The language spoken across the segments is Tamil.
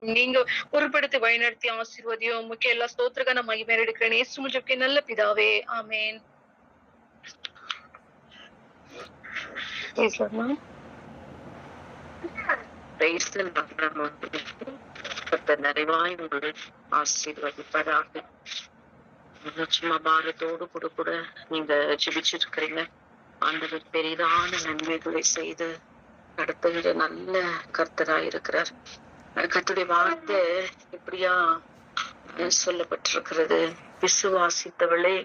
நீங்க பொறுப்படுத்தி வழிநடத்தி ஆசீர்வதியும். உமக்கு எல்லா ஸ்தோத்திரக்கான மகிமை எடுக்கிறேன். இயேசு மூலமே நல்ல பிதாவே. ஆமென். பேசலாமா? Praise the Lord. கர்த்தர் நிறைவாய் உங்களை ஆசீர்வதிப்பதாக. சும்மா பாரத்தோடு கூட நீங்க ஜெபிச்சிட்டு இருக்கிறீங்க. ஆண்டவர் பெரிதான நன்மைகளை செய்து நடத்துகிற நல்ல கர்த்தராய் இருக்கிறார். கர்த்தருடைய வார்த்தை எப்படியா சொல்லப்பட்டிருக்கிறது? விசுவாசித்தவளே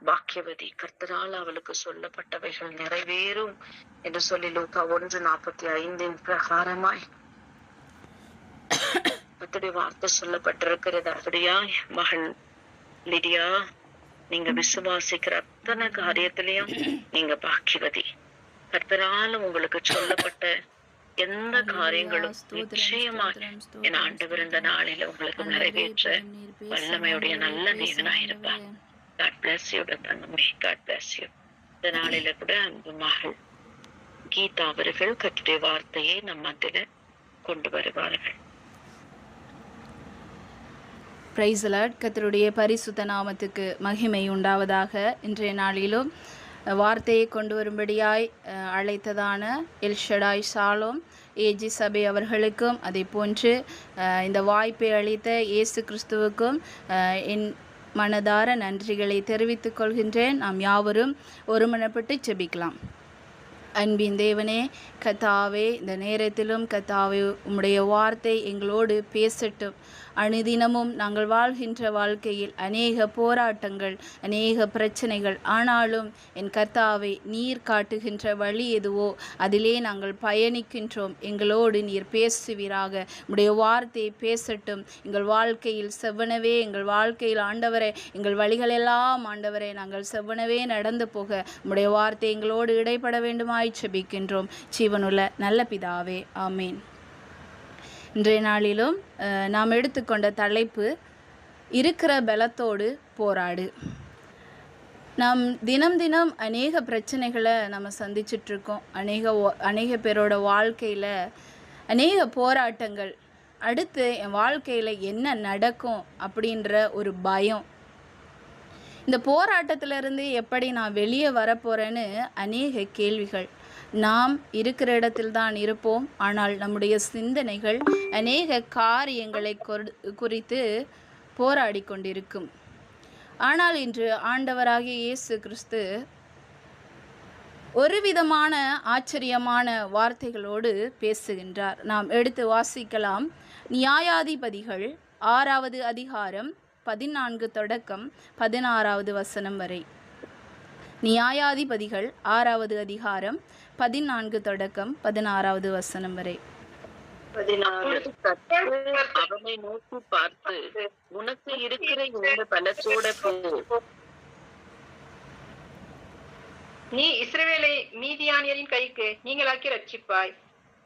பாக்கியவதி, கர்த்தரால் அவளுக்கு சொல்லப்பட்டவைகள் நிறைவேறும் என்று சொல்லி லூக்கா 1:45 பிரகாரமாய் கர்த்தருடைய வார்த்தை சொல்லப்பட்டிருக்கிறது. அப்படியா மகள் லிடியா, நீங்க விசுவாசிக்கிற அத்தனை காரியத்திலையும் நீங்க பாக்கியவதி. கர்த்தரால் உங்களுக்கு சொல்லப்பட்ட எந்த காரியங்களும் நிச்சயமாய் என் ஆண்டவர் இந்த நாளில உங்களுக்கு நிறைவேற்ற வல்லமையுடைய நல்ல தேவனாயிருப்பார். God bless you, தங்கமே. God bless you. இந்த நாளில கூட அன்பு மகள் கீதா அவர்கள் கர்த்தருடைய வார்த்தையை நம்ம அதில கொண்டு வருவார்கள். Praise the Lord. கர்த்தருடைய பரிசுத்த நாமத்துக்கு மகிமை உண்டாவதாக. இன்றைய நாளிலும் வார்த்தையை கொண்டு வரும்படியாய் அழைத்ததான எல்ஷடாய் சாலோம் ஏஜி சபை அவர்களுக்கும் அதே போன்று இந்த வாய்ப்பை அளித்த இயேசு கிறிஸ்துவுக்கும் என் மனதார நன்றிகளை தெரிவித்துக் கொள்கின்றேன். நாம் யாவரும் ஒருமனப்பட்டு ஜெபிக்கலாம். அன்பின் தேவனே, கர்த்தாவே, இந்த நேரத்திலும் கர்த்தாவே உம்முடைய வார்த்தை எங்களோடு பேசட்டும். அனுதினமும் நாங்கள் வாழ்கின்ற வாழ்க்கையில் அநேக போராட்டங்கள், அநேக பிரச்சனைகள், ஆனாலும் என் கர்த்தாவே நீர் காட்டுகின்ற வழி எதுவோ அதிலே நாங்கள் பயணிக்கின்றோம். எங்களோடு நீர் பேசுவீராக. உம்முடைய வார்த்தை பேசட்டும். எங்கள் வாழ்க்கையில் செவ்வனவே, எங்கள் வாழ்க்கையில் ஆண்டவரே, எங்கள் வழிகளெல்லாம் ஆண்டவரே நாங்கள் செவ்வனவே நடந்து போக உம்முடைய வார்த்தை எங்களோடு இடைப்பட வேண்டுமாய் ஜெபிக்கின்றோம். ஜீவனுள்ள நல்ல பிதாவே, ஆமீன். இன்றைய நாளிலும் நாம் எடுத்துக்கொண்ட தலைப்பு இருக்கிற பலத்தோடு போராடு. நாம் தினம் தினம் அநேக பிரச்சனைகளை நம்ம சந்திச்சிட்ருக்கோம். அநேக பேரோட வாழ்க்கையில் அநேக போராட்டங்கள். அடுத்து என் வாழ்க்கையில் என்ன நடக்கும் அப்படின்ற ஒரு பயம். இந்த போராட்டத்திலிருந்து எப்படி நான் வெளியே வரப்போகிறேன்னு அநேக கேள்விகள். நாம் இருக்கிற இடத்தில்தான் இருப்போம், ஆனால் நம்முடைய சிந்தனைகள் அநேக காரியங்களை குறித்து போராடி கொண்டிருக்கும். ஆனால் இன்று ஆண்டவராகிய இயேசு கிறிஸ்து ஒரு விதமான ஆச்சரியமான வார்த்தைகளோடு பேசுகின்றார். நாம் எடுத்து வாசிக்கலாம். நியாயாதிபதிகள் 6வது அதிகாரம் 14 தொடக்கம் 16வது வசனம் வரை. நியாயாதிபதிகள் 6வது அதிகாரம் 14 தொடக்கம் 16வது வசனம் வரை. 16 அவனை நோக்கி பார்த்து, உனக்கு இருக்கிற இந்த பலத்தோட போ, நீ இஸ்ரவேலை மீதியானியரின் கைக்கு நீங்களாக்கி ரட்சிப்பாய்.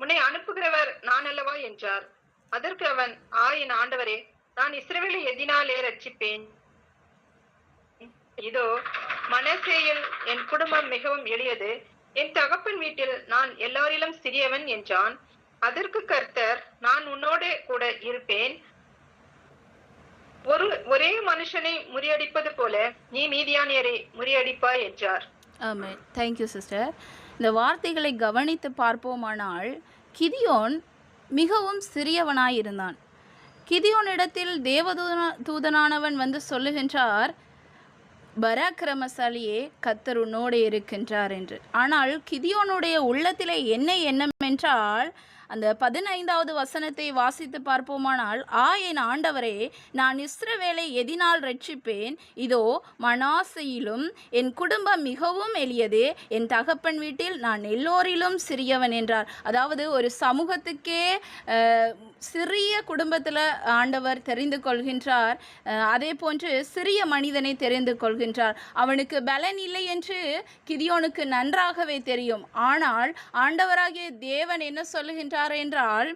உன்னை அனுப்புகிறவர் நான் அல்லவா என்றார். அதற்கு அவன், என் ஆண்டவரே, நான் இஸ்ரவேலை எதினாலே ரட்சிப்பேன்? இதோ மனசேயில் என் குடும்பம் மிகவும் எளியது, என் தகப்பன் வீட்டில் நான் எல்லாரிலும் சிறியவன் என்றான். அதற்கு கர்த்தர், நான் உன்னோடு கூட இருப்பேன். ஒரே மனுஷனை முறியடிப்பது போல நீ மீதியானியரை முறியடிப்பாய் என்றார். ஆமென். Thank you sister. இந்த வார்த்தைகளை கவனித்து பார்ப்போமானால், கிதியோன் மிகவும் சிறியவனாயிருந்தான். கிதியோனிடத்தில் தேவதூதனானவன் வந்து சொல்லுகின்றார், பராக்கிரமசாலியே, கர்த்தர் உன்னோடு இருக்கின்றார் என்று. ஆனால் கிதியோனுடைய உள்ளத்திலே என்ன எண்ணம் என்றால், அந்த 15வது வசனத்தை வாசித்து பார்ப்போமானால், என் ஆண்டவரே, நான் இஸ்ரவேலை எதினால் ரட்சிப்பேன்? இதோ மனாசையிலும் என் குடும்பம் மிகவும் எளியது, என் தகப்பன் வீட்டில் நான் எல்லோரிலும் சிறியவன் என்றார். அதாவது ஒரு சமூகத்துக்கே சிறிய குடும்பத்தில் ஆண்டவர் தெரிந்து கொள்கின்றார். அதே போன்று சிறிய மனிதனை தெரிந்து கொள்கின்றார். அவனுக்கு பலன் இல்லை என்று கிதியோனுக்கு நன்றாகவே தெரியும். ஆனால் ஆண்டவராகிய தேவன் என்ன சொல்லுகின்றார் என்றால்,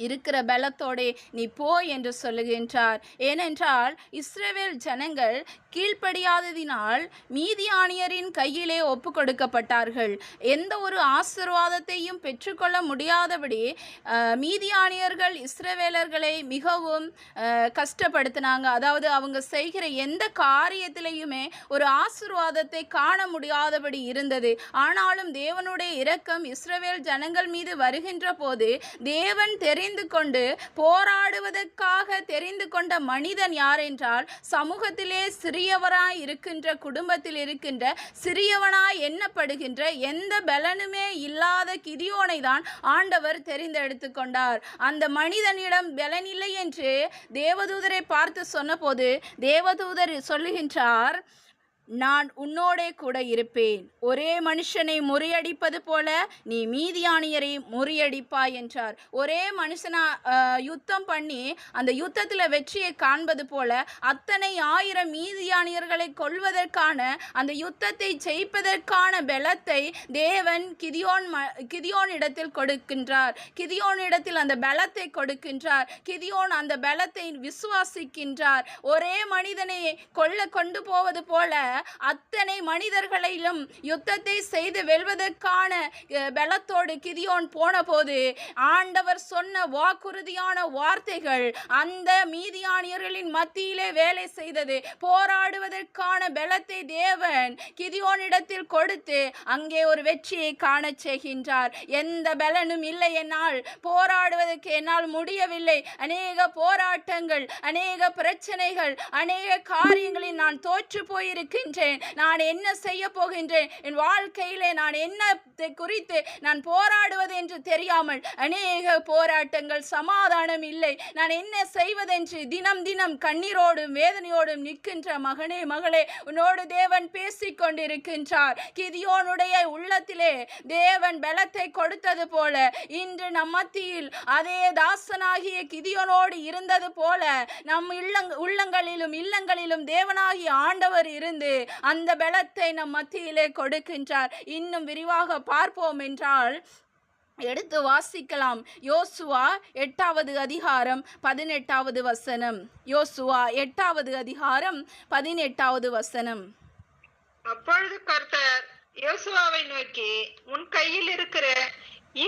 இருக்கிற பலத்தோடே நீ போ என்று சொல்லுகின்றார். ஏனென்றால் இஸ்ரவேல் ஜனங்கள் கீழ்ப்படியாததினால் மீதியானியரின் கையிலே ஒப்பு கொடுக்கப்பட்டார்கள். எந்த ஒரு ஆசீர்வாதத்தையும் பெற்றுக்கொள்ள முடியாதபடி மீதியானியர்கள் இஸ்ரவேலர்களை மிகவும் கஷ்டப்படுத்தினாங்க. அதாவது அவங்க செய்கிற எந்த காரியத்திலையுமே ஒரு ஆசீர்வாதத்தை காண முடியாதபடி இருந்தது. ஆனாலும் தேவனுடைய இரக்கம் இஸ்ரவேல் ஜனங்கள் மீது வருகின்ற போது தேவன் தெரிந்து கொண்டு போராடுவதற்காக தெரிந்து கொண்ட மனிதன் யார் என்றால், சமூகத்திலே சிறியவராய் இருக்கின்ற, குடும்பத்தில் இருக்கின்ற சிறியவனாய் எண்ணப்படுகின்ற, எந்த பலனுமே இல்லாத கிதியோனை தான் ஆண்டவர் தெரிந்தெடுத்து கொண்டார். அந்த மனிதனிடம் பலன் இல்லை என்று தேவதூதரை பார்த்து சொன்னபோது தேவதூதர் சொல்லுகின்றார், நான் உன்னோடே கூட இருப்பேன். ஒரே மனுஷனை முறியடிப்பது போல நீ மீதியானியரை முறியடிப்பாய் என்றார். ஒரே மனுஷனா யுத்தம் பண்ணி அந்த யுத்தத்தில் வெற்றியை காண்பது போல அத்தனை 1000 மீதியானியர்களை கொல்வதற்கான, அந்த யுத்தத்தை ஜெயிப்பதற்கான பலத்தை தேவன் கிதியோனிடத்தில் கொடுக்கின்றார். கிதியோனிடத்தில் அந்த பலத்தை கொடுக்கின்றார். கிதியோன் அந்த பலத்தை விசுவாசிக்கின்றார். ஒரே மனிதனை கொண்டு போவது போல அத்தனை மனிதர்களிலும் யுத்தத்தை செய்து வெல்வதற்கான பலத்தோடு கிதியோன் போன போது ஆண்டவர் சொன்ன வாக்குறுதியான வார்த்தைகள் அந்த மீதியானியர்களின் மத்தியிலே வேலை செய்தது. போராடுவதற்கான பலத்தை தேவன் கிதியோனிடத்தில் கொடுத்து அங்கே ஒரு வெற்றியை காண செய்கின்றார். எந்த பலனும் இல்லை, என்னால் போராடுவதற்கு என்னால் முடியவில்லை, அநேக போராட்டங்கள், அநேக பிரச்சனைகள், அநேக காரியங்களில் நான் தோற்று போயிருக்கின்றேன், நான் என்ன செய்ய போகின்றேன், என் வாழ்க்கையிலே நான் என்னத்தை குறித்து நான் போராடுவது என்று தெரியாமல் அநேக போராட்டங்கள், சமாதானம் இல்லை, நான் என்ன செய்வதென்று தினம் தினம் கண்ணீரோடும் வேதனையோடும் நிற்கின்ற மகனே மகளே, உன்னோடு தேவன் பேசிக் கொண்டிருக்கின்றார். கிதியோனுடைய உள்ளத்திலே தேவன் பலத்தை கொடுத்தது போல இன்று நம் மத்தியில் அதே தாசனாகிய கிதியோனோடு இருந்தது போல நம் உள்ளங்களிலும் இல்லங்களிலும் தேவனாகிய ஆண்டவர் இருந்து அந்த பலத்தை நம் மத்தியிலே கொடுக்கின்றார். இன்னும் விரிவாக பார்ப்போம் என்றால் எடுத்து வாசிக்கலாம். யோசுவா 8வது அதிகாரம் 18வது வசனம். யோசுவா 8வது அதிகாரம் 18வது வசனம். அப்பொழுது கர்த்தர் யோசுவாவை நோக்கி, உன் கையில் இருக்கிற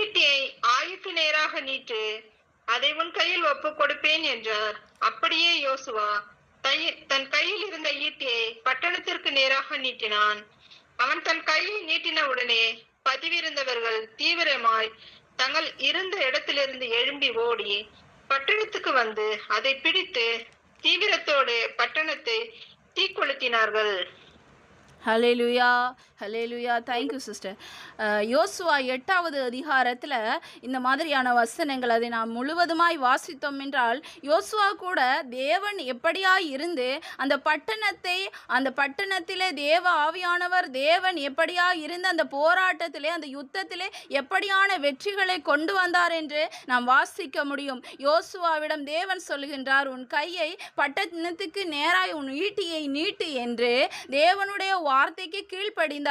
ஈட்டியை ஆயுக்கு நேராக நீட்டு, அதை உன் கையில் ஒப்பு கொடுப்பேன் என்றார். அப்படியே யோசுவா தன் கையில் இருந்த ஈட்டியை பட்டணத்திற்கு நேராக நீட்டினான். அவன் தன் கையை நீட்டின உடனே பதிவிருந்தவர்கள் தீவிரமாய் தங்கள் இருந்த இடத்திலிருந்து எழும்பி ஓடி பட்டணத்துக்கு வந்து அதை பிடித்து தீவிரத்தோடு பட்டணத்தை தீக்கொளுத்தினார்கள். ஹல்லேலூயா, ஹல்லேலூயா. Thank you sister. யோசுவா 8வது அதிகாரத்தில் இந்த மாதிரியான வசனங்கள் அதை நாம் முழுவதுமாய் வாசித்தோம் என்றால், யோசுவா கூட தேவன் எப்படியாய் இருந்து அந்த பட்டணத்திலே தேவ ஆவியானவர் தேவன் எப்படியாய் இருந்து அந்த போராட்டத்திலே, அந்த யுத்தத்திலே எப்படியான வெற்றிகளை கொண்டு வந்தார் என்று நாம் வாசிக்க முடியும். யோசுவாவிடம் தேவன் சொல்லுகின்றார், உன் கையை பட்டணத்துக்கு நேராய் உன் ஈட்டியை நீட்டு என்று தேவனுடைய வார்த்தைக்கு கீழ்ப்படிந்தார்.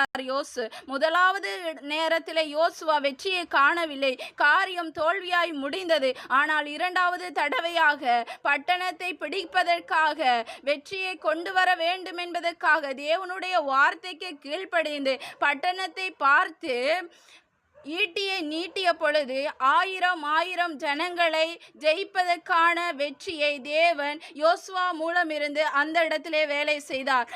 முதலாவது நேரத்தில் யோசுவா வெற்றியை காணவில்லை, காரியம் தோல்வியாய் முடிந்தது. ஆனால் 2வது தடவையாக பட்டணத்தை பிடிப்பதற்காக, வெற்றியை கொண்டு வர வேண்டும் என்பதற்காக தேவனுடைய வார்த்தைக்கு கீழ்ப்படிந்து பட்டணத்தை பார்த்து ஈட்டியை நீட்டிய பொழுது 1000 ஜனங்களை ஜெயிப்பதற்கான வெற்றியை தேவன் யோசுவா மூலமிருந்து அந்த இடத்திலே வேலை செய்தார்.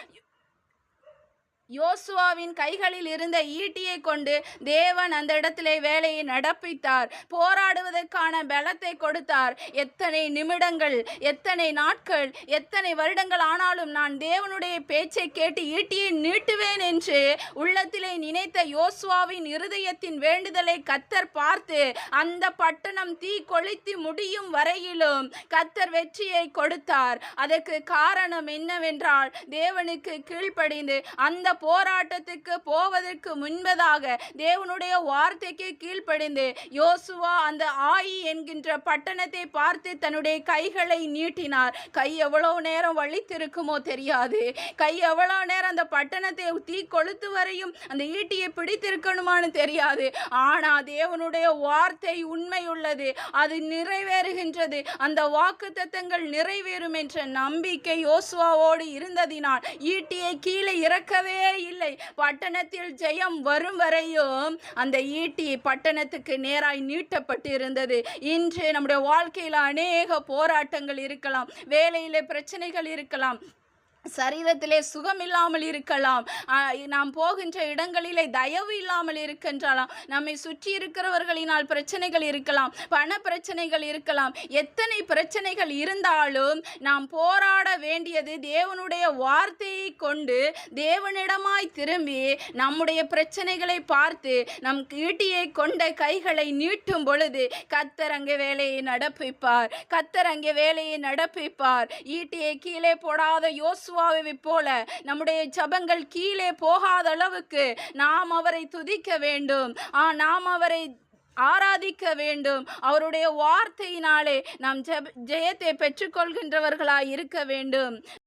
யோசுவாவின் கைகளில் இருந்த ஈட்டியை கொண்டு தேவன் அந்த இடத்திலே வேலையை நடப்பித்தார். போராடுவதற்கான பலத்தை கொடுத்தார். எத்தனை நிமிடங்கள், எத்தனை நாட்கள், எத்தனை வருடங்கள் ஆனாலும் நான் தேவனுடைய பேச்சை கேட்டு ஈட்டியை நீட்டுவேன் என்று உள்ளத்திலே நினைத்த யோசுவாவின் இருதயத்தின் வேண்டுதலை கர்த்தர் பார்த்து அந்த பட்டணம் தீ கொளுத்தி முடியும் வரையிலும் கர்த்தர் வெற்றியை கொடுத்தார். அதற்கு காரணம் என்னவென்றால், தேவனுக்கு கீழ்ப்படிந்து அந்த போராட்டத்துக்கு போவதற்கு முன்பதாக தேவனுடைய வார்த்தைக்கு கீழ்ப்படிந்து யோசுவா அந்த ஆயி என்கின்ற பட்டணத்தை பார்த்து தன்னுடைய கைகளை நீட்டினார். கை எவ்வளவு நேரம் வலித்திருக்குமோ தெரியாது. கை எவ்வளவு நேரம் அந்த பட்டணத்தை தீ கொளுத்து வரையும் அந்த ஈட்டியை பிடித்திருக்கணுமான்னு தெரியாது. ஆனா தேவனுடைய வார்த்தை உண்மை உள்ளது, அது நிறைவேறுகின்றது. அந்த வாக்குத்தத்தங்கள் நிறைவேறும் என்ற நம்பிக்கை யோசுவாவோடு இருந்ததினால் ஈட்டியை கீழே இறக்கவே இல்லை. பட்டணத்தில் ஜெயம் வரும் வரையும் அந்த ஈட்டி பட்டணத்துக்கு நேராய் நீட்டப்பட்டு இருந்தது. இன்று நம்முடைய வாழ்க்கையில் அநேக போராட்டங்கள் இருக்கலாம், வேலையிலே பிரச்சனைகள் இருக்கலாம், சரீரத்திலே சுகம் இல்லாமல் இருக்கலாம், நாம் போகின்ற இடங்களிலே தயவு இல்லாமல் இருக்கின்றலாம், நம்மை சுற்றி இருக்கிறவர்களினால் பிரச்சனைகள் இருக்கலாம், பண பிரச்சனைகள் இருக்கலாம். எத்தனை பிரச்சனைகள் இருந்தாலும் நாம் போராட வேண்டியது தேவனுடைய வார்த்தையை கொண்டு தேவனிடமாய் திரும்பி நம்முடைய பிரச்சனைகளை பார்த்து நம் ஈட்டியை கொண்ட கைகளை நீட்டும் பொழுது கர்த்தர் அங்கே வேலையை நடப்பிப்பார். கர்த்தர் அங்கே வேலையை நடப்பிப்பார். ஈட்டியை கீழே போடாத யோசுவாவை போல நம்முடைய ஜெபங்கள் கீழே போகாத அளவுக்கு நாம் அவரை துதிக்க வேண்டும், நாம் அவரை ஆராதிக்க வேண்டும். அவருடைய வார்த்தையினாலே நாம் ஜெயத்தை பெற்றுக்கொள்கின்றவர்களாய் இருக்க வேண்டும்.